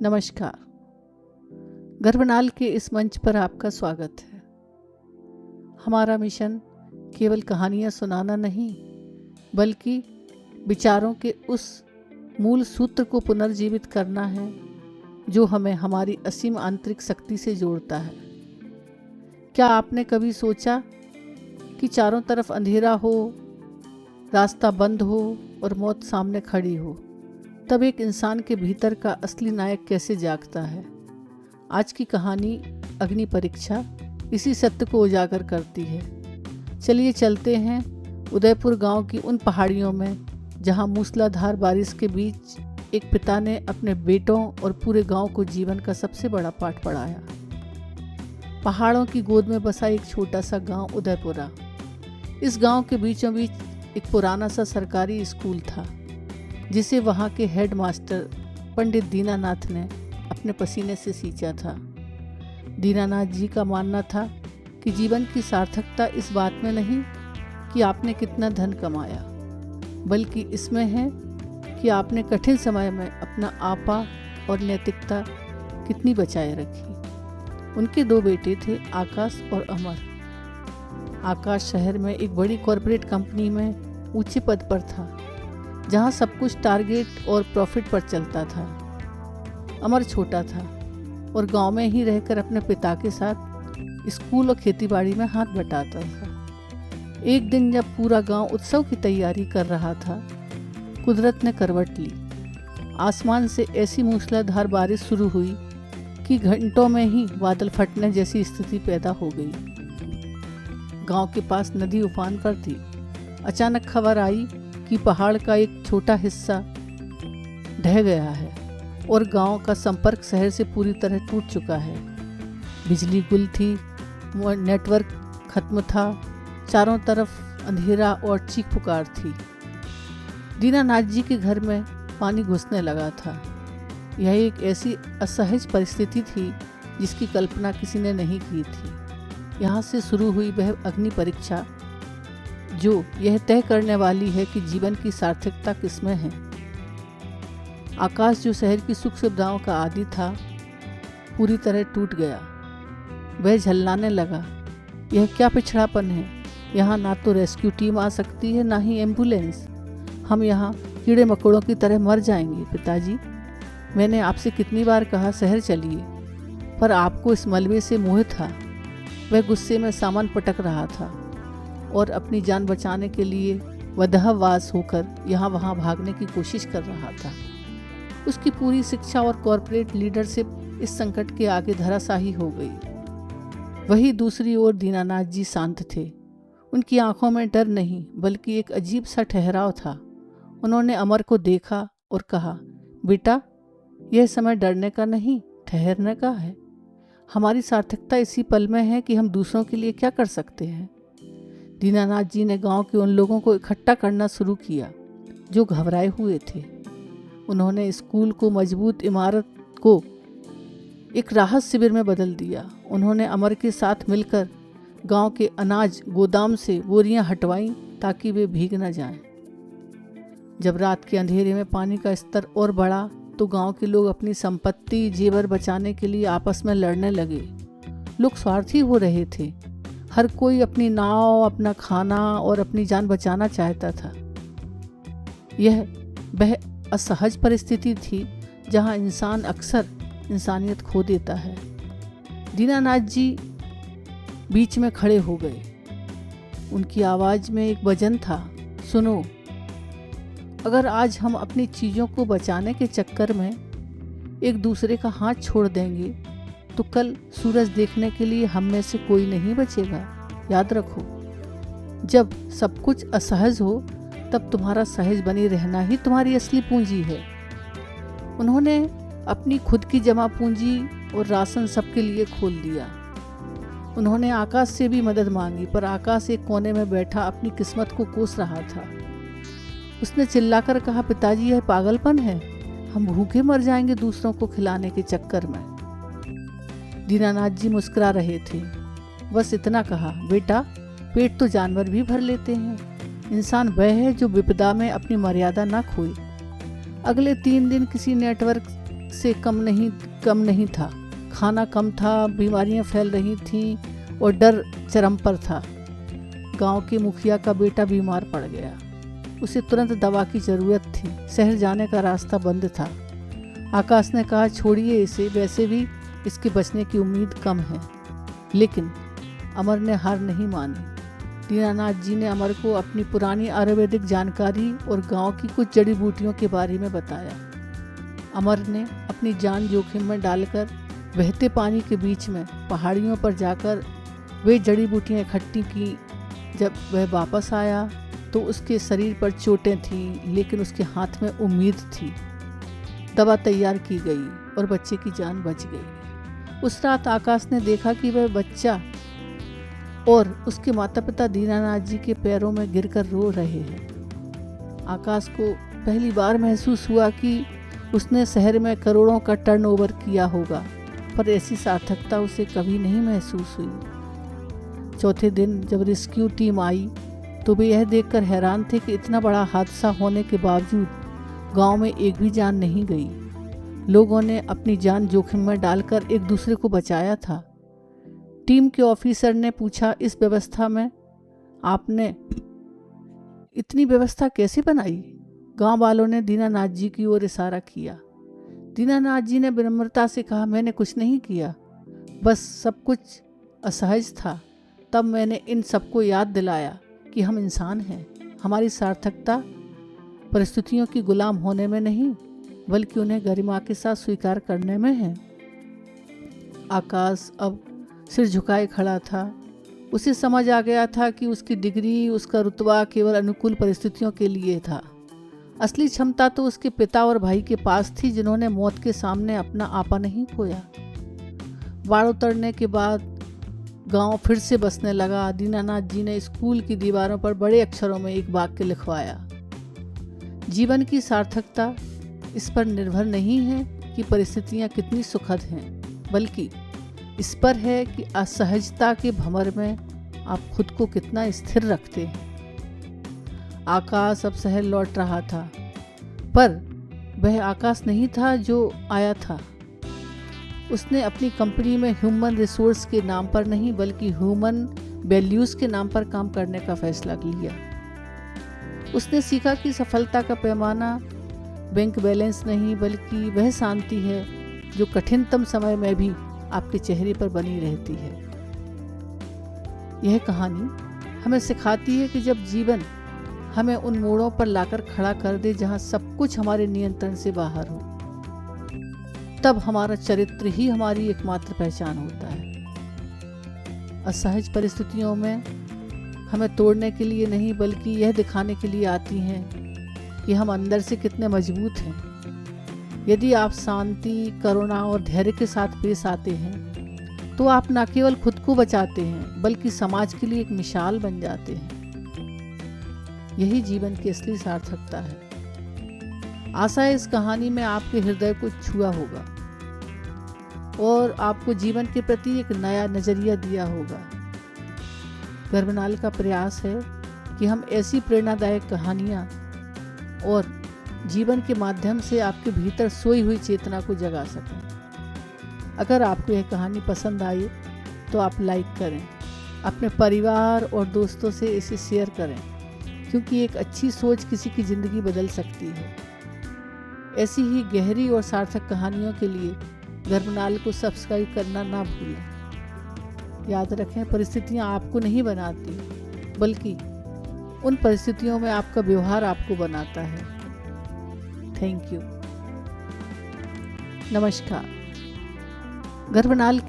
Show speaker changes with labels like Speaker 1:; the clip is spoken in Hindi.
Speaker 1: नमस्कार। गर्भनाल के इस मंच पर आपका स्वागत है। हमारा मिशन केवल कहानियाँ सुनाना नहीं, बल्कि विचारों के उस मूल सूत्र को पुनर्जीवित करना है जो हमें हमारी असीम आंतरिक शक्ति से जोड़ता है। क्या आपने कभी सोचा कि चारों तरफ अंधेरा हो, रास्ता बंद हो और मौत सामने खड़ी हो, तब एक इंसान के भीतर का असली नायक कैसे जागता है? आज की कहानी अग्नि परीक्षा इसी सत्य को उजागर करती है। चलिए चलते हैं उदयपुर गांव की उन पहाड़ियों में जहां मूसलाधार बारिश के बीच एक पिता ने अपने बेटों और पूरे गांव को जीवन का सबसे बड़ा पाठ पढ़ाया। पहाड़ों की गोद में बसा एक छोटा सा गांव उदयपुरा। इस गांव के बीचों बीच एक पुराना सा सरकारी स्कूल था जिसे वहाँ के हेड मास्टर पंडित दीनानाथ ने अपने पसीने से सींचा था। दीनानाथ जी का मानना था कि जीवन की सार्थकता इस बात में नहीं कि आपने कितना धन कमाया, बल्कि इसमें है कि आपने कठिन समय में अपना आपा और नैतिकता कितनी बचाए रखी। उनके दो बेटे थे, आकाश और अमर। आकाश शहर में एक बड़ी कॉरपोरेट कंपनी में ऊंचे पद पर था, जहाँ सब कुछ टारगेट और प्रॉफिट पर चलता था। अमर छोटा था और गांव में ही रहकर अपने पिता के साथ स्कूल और खेतीबाड़ी में हाथ बटाता था। एक दिन जब पूरा गांव उत्सव की तैयारी कर रहा था, कुदरत ने करवट ली। आसमान से ऐसी मूसलाधार बारिश शुरू हुई कि घंटों में ही बादल फटने जैसी स्थिति पैदा हो गई। गांव के पास नदी उफान पर थी। अचानक खबर आई कि पहाड़ का एक छोटा हिस्सा ढह गया है और गांव का संपर्क शहर से पूरी तरह टूट चुका है। बिजली गुल थी, नेटवर्क खत्म था, चारों तरफ अंधेरा और चीख पुकार थी। दीनानाथ जी के घर में पानी घुसने लगा था। यह एक ऐसी असहज परिस्थिति थी जिसकी कल्पना किसी ने नहीं की थी। यहाँ से शुरू हुई वह अग्नि परीक्षा जो यह तय करने वाली है कि जीवन की सार्थकता किसमें है। आकाश, जो शहर की सुख सुविधाओं का आदी था, पूरी तरह टूट गया। वह झल्लाने लगा। यह क्या पिछड़ापन है? यहाँ ना तो रेस्क्यू टीम आ सकती है, ना ही एम्बुलेंस। हम यहाँ कीड़े मकोड़ों की तरह मर जाएंगे। पिताजी, मैंने आपसे कितनी बार कहा शहर चलिए, पर आपको इस मलबे से मोह था। वह गुस्से में सामान पटक रहा था और अपनी जान बचाने के लिए वदहवास होकर यहाँ वहाँ भागने की कोशिश कर रहा था। उसकी पूरी शिक्षा और कॉरपोरेट लीडरशिप इस संकट के आगे धराशायी हो गई। वहीं दूसरी ओर दीनानाथ जी शांत थे। उनकी आंखों में डर नहीं, बल्कि एक अजीब सा ठहराव था। उन्होंने अमर को देखा और कहा, बेटा, यह समय डरने का नहीं, ठहरने का है। हमारी सार्थकता इसी पल में है कि हम दूसरों के लिए क्या कर सकते हैं। दीनानाथ जी ने गांव के उन लोगों को इकट्ठा करना शुरू किया जो घबराए हुए थे। उन्होंने स्कूल को मजबूत इमारत को एक राहत शिविर में बदल दिया। उन्होंने अमर के साथ मिलकर गांव के अनाज गोदाम से बोरियां हटवाईं ताकि वे भीग न जाएं। जब रात के अंधेरे में पानी का स्तर और बढ़ा तो गांव के लोग अपनी संपत्ति जेवर बचाने के लिए आपस में लड़ने लगे। लोग स्वार्थी हो रहे थे। हर कोई अपनी नाव, अपना खाना और अपनी जान बचाना चाहता था। यह वह असहज परिस्थिति थी जहां इंसान अक्सर इंसानियत खो देता है। दीनानाथ जी बीच में खड़े हो गए। उनकी आवाज़ में एक वजन था, सुनो, अगर आज हम अपनी चीज़ों को बचाने के चक्कर में एक दूसरे का हाथ छोड़ देंगे तो कल सूरज देखने के लिए हम में से कोई नहीं बचेगा। याद रखो, जब सब कुछ असहज हो तब तुम्हारा सहज बनी रहना ही तुम्हारी असली पूंजी है। उन्होंने अपनी खुद की जमा पूंजी और राशन सबके लिए खोल दिया। उन्होंने आकाश से भी मदद मांगी, पर आकाश एक कोने में बैठा अपनी किस्मत को कोस रहा था। उसने चिल्लाकर कहा, पिताजी, यह पागलपन है। हम भूखे मर जाएंगे दूसरों को खिलाने के चक्कर में। दीनानाथ जी मुस्कुरा रहे थे। बस इतना कहा, बेटा, पेट तो जानवर भी भर लेते हैं। इंसान वह है जो विपदा में अपनी मर्यादा ना खोए। अगले 3 दिन किसी नेटवर्क से कम नहीं था। खाना कम था, बीमारियां फैल रही थीं और डर चरम पर था। गांव के मुखिया का बेटा बीमार पड़ गया। उसे तुरंत दवा की ज़रूरत थी। शहर जाने का रास्ता बंद था। आकाश ने कहा, छोड़िए इसे, वैसे भी इसके बचने की उम्मीद कम है। लेकिन अमर ने हार नहीं मानी। दीनानाथ जी ने अमर को अपनी पुरानी आयुर्वेदिक जानकारी और गांव की कुछ जड़ी बूटियों के बारे में बताया। अमर ने अपनी जान जोखिम में डालकर बहते पानी के बीच में पहाड़ियों पर जाकर वे जड़ी बूटियाँ इकट्ठी की। जब वह वापस आया तो उसके शरीर पर चोटें थीं, लेकिन उसके हाथ में उम्मीद थी। दवा तैयार की गई और बच्चे की जान बच गई। उस रात आकाश ने देखा कि वह बच्चा और उसके माता पिता दीनानाथ जी के पैरों में गिरकर रो रहे हैं। आकाश को पहली बार महसूस हुआ कि उसने शहर में करोड़ों का टर्नओवर किया होगा, पर ऐसी सार्थकता उसे कभी नहीं महसूस हुई। चौथे दिन जब रेस्क्यू टीम आई तो वे यह देखकर हैरान थे कि इतना बड़ा हादसा होने के बावजूद गांव में एक भी जान नहीं गई। लोगों ने अपनी जान जोखिम में डालकर एक दूसरे को बचाया था। टीम के ऑफिसर ने पूछा, इस व्यवस्था में आपने इतनी व्यवस्था कैसे बनाई? गांव वालों ने दीनानाथ जी की ओर इशारा किया। दीनानाथ जी ने विनम्रता से कहा, मैंने कुछ नहीं किया, बस सब कुछ असहज था। तब मैंने इन सबको याद दिलाया कि हम इंसान हैं। हमारी सार्थकता परिस्थितियों की गुलाम होने में नहीं, बल्कि उन्हें गरिमा के साथ स्वीकार करने में है। आकाश अब सिर झुकाए खड़ा था। उसे समझ आ गया था कि उसकी डिग्री, उसका रुतबा केवल अनुकूल परिस्थितियों के लिए था। असली क्षमता तो उसके पिता और भाई के पास थी, जिन्होंने मौत के सामने अपना आपा नहीं खोया। बाढ़ उतरने के बाद गांव फिर से बसने लगा। दीनानाथ जी ने स्कूल की दीवारों पर बड़े अक्षरों में एक वाक्य लिखवाया, जीवन की सार्थकता इस पर निर्भर नहीं है कि परिस्थितियां कितनी सुखद हैं, बल्कि इस पर है कि असहजता के भंवर में आप खुद को कितना स्थिर रखते हैं। आकाश अब शहर लौट रहा था, पर वह आकाश नहीं था जो आया था। उसने अपनी कंपनी में ह्यूमन रिसोर्स के नाम पर नहीं, बल्कि ह्यूमन वैल्यूज़ के नाम पर काम करने का फैसला लिया। उसने सीखा कि सफलता का पैमाना बैंक बैलेंस नहीं, बल्कि वह शांति है जो कठिनतम समय में भी आपके चेहरे पर बनी रहती है। यह कहानी हमें सिखाती है कि जब जीवन हमें उन मोड़ों पर लाकर खड़ा कर दे जहां सब कुछ हमारे नियंत्रण से बाहर हो, तब हमारा चरित्र ही हमारी एकमात्र पहचान होता है। असहज परिस्थितियों में हमें तोड़ने के लिए नहीं, बल्कि यह दिखाने के लिए आती हैं कि हम अंदर से कितने मजबूत हैं। यदि आप शांति, करुणा और धैर्य के साथ पेश आते हैं तो आप न केवल खुद को बचाते हैं, बल्कि समाज के लिए एक मिसाल बन जाते हैं। यही जीवन की असली सार्थकता है। आशा है इस कहानी में आपके हृदय को छुआ होगा और आपको जीवन के प्रति एक नया नजरिया दिया होगा। गर्भनाल का प्रयास है कि हम ऐसी प्रेरणादायक कहानियाँ और जीवन के माध्यम से आपके भीतर सोई हुई चेतना को जगा सकें। अगर आपको यह कहानी पसंद आई तो आप लाइक करें, अपने परिवार और दोस्तों से इसे शेयर करें, क्योंकि एक अच्छी सोच किसी की ज़िंदगी बदल सकती है। ऐसी ही गहरी और सार्थक कहानियों के लिए गर्भनाल को सब्सक्राइब करना ना भूलें। याद रखें, परिस्थितियाँ आपको नहीं बनाती, बल्कि उन परिस्थितियों में आपका व्यवहार आपको बनाता है। Thank you. नमस्कार। गर्भनाल